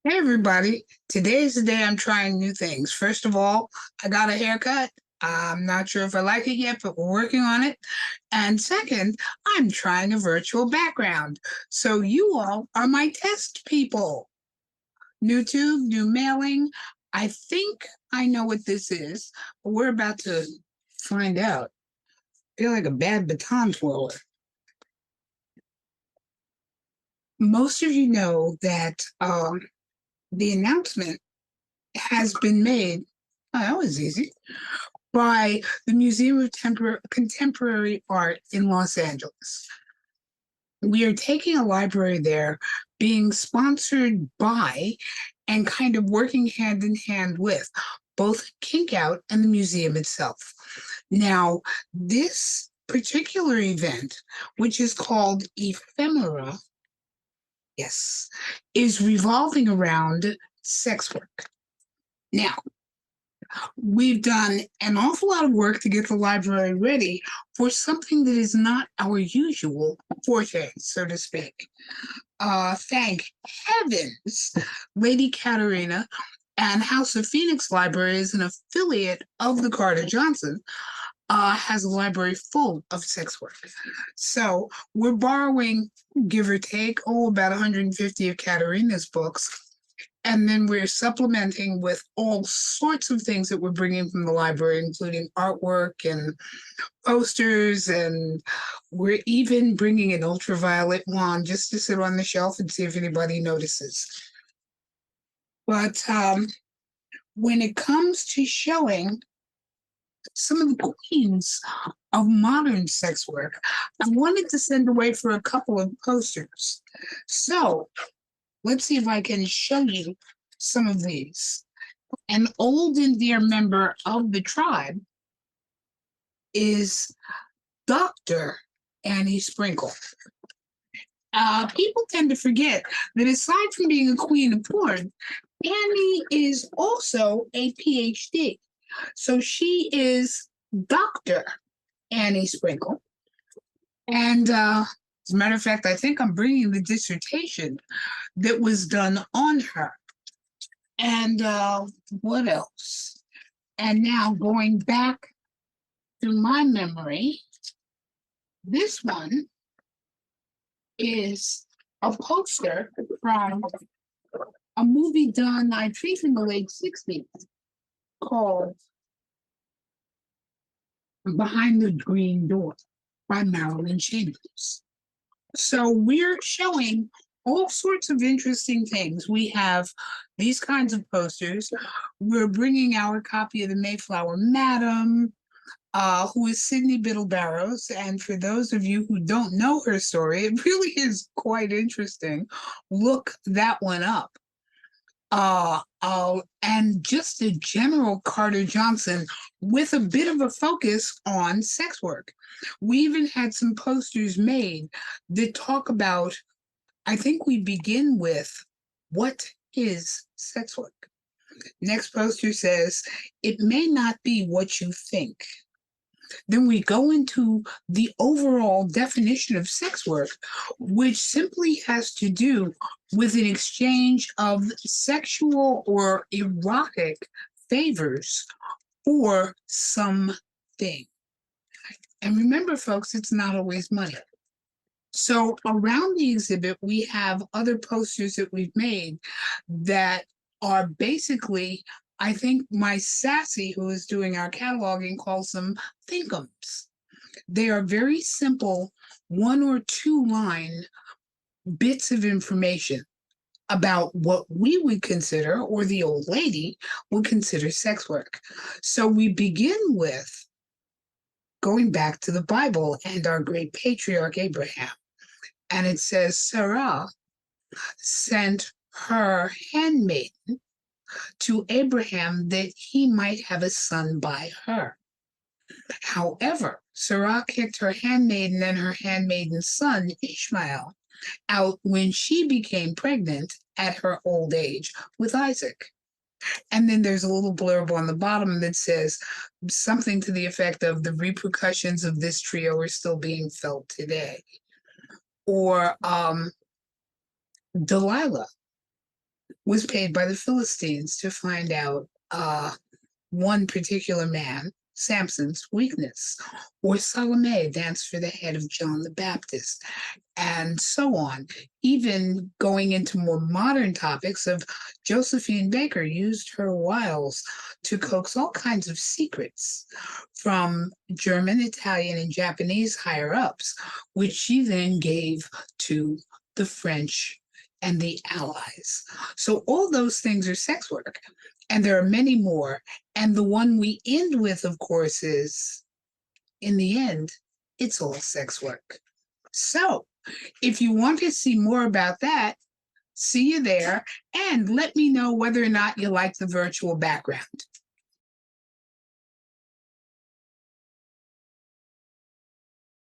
Hey everybody, today is the day I'm trying new things. First of all, I got a haircut. I'm not sure if I like it yet, but we're working on it. And second, I'm trying a virtual background. So you all are my test people. New tube, new mailing. I think I know what this is, but we're about to find out. I feel like a bad baton twirler. Most of you know that the announcement has been made. Oh, that was easy. By the Museum of Contemporary Art in Los Angeles. We are taking a library there, being sponsored by and kind of working hand in hand with both Kink Out and the museum itself. Now, this particular event, which is called Ephemera, yes, is revolving around sex work. Now, we've done an awful lot of work to get the library ready for something that is not our usual forte, so to speak. Thank heavens, Lady Katarina and House of Phoenix Library is an affiliate of the Carter Johnson, has a library full of sex work. So we're borrowing, give or take, about 150 of Katarina's books, and then we're supplementing with all sorts of things that we're bringing from the library, including artwork and posters. And we're even bringing an ultraviolet wand just to sit on the shelf and see if anybody notices. But when it comes to showing some of the queens of modern sex work, I wanted to send away for a couple of posters. So let's see if I can show you some of these. An old and dear member of the tribe is Dr. Annie Sprinkle. People tend to forget that aside from being a queen of porn, Annie is also a PhD. So she is Dr. Annie Sprinkle. And as a matter of fact, I think I'm bringing the dissertation that was done on her. And what else? And now going back to my memory, this one is a poster from a movie done, I think, in the late 60s called Behind the Green Door by Marilyn Chambers. So we're showing all sorts of interesting things. We have these kinds of posters. We're bringing our copy of the Mayflower Madam, who is Sydney Biddle Barrows. And for those of you who don't know her story, it really is quite interesting. Look that one up. And just a general Carter Johnson with a bit of a focus on sex work. We even had some posters made that talk about, I think we begin with, what is sex work? Next poster says, it may not be what you think. Then we go into the overall definition of sex work, which simply has to do with an exchange of sexual or erotic favors for something. And remember, folks, it's not always money. So around the exhibit, we have other posters that we've made that are basically, I think my Sassy, who is doing our cataloging, calls them thinkums. They are very simple, 1 or 2 line bits of information about what we would consider, or the old lady would consider, sex work. So we begin with going back to the Bible and our great patriarch Abraham. And it says, Sarah sent her handmaiden to Abraham that he might have a son by her. However, Sarah kicked her handmaiden and her handmaiden's son, Ishmael, out when she became pregnant at her old age with Isaac. And then there's a little blurb on the bottom that says something to the effect of the repercussions of this trio are still being felt today. Or Delilah. was paid by the Philistines to find out one particular man, Samson's weakness, or Salome danced for the head of John the Baptist, and so on. Even going into more modern topics of Josephine Baker used her wiles to coax all kinds of secrets from German, Italian, and Japanese higher ups, which she then gave to the French and the Allies. So all those things are sex work. And there are many more. And the one we end with, of course, is in the end, it's all sex work. So if you want to see more about that, see you there and let me know whether or not you like the virtual background.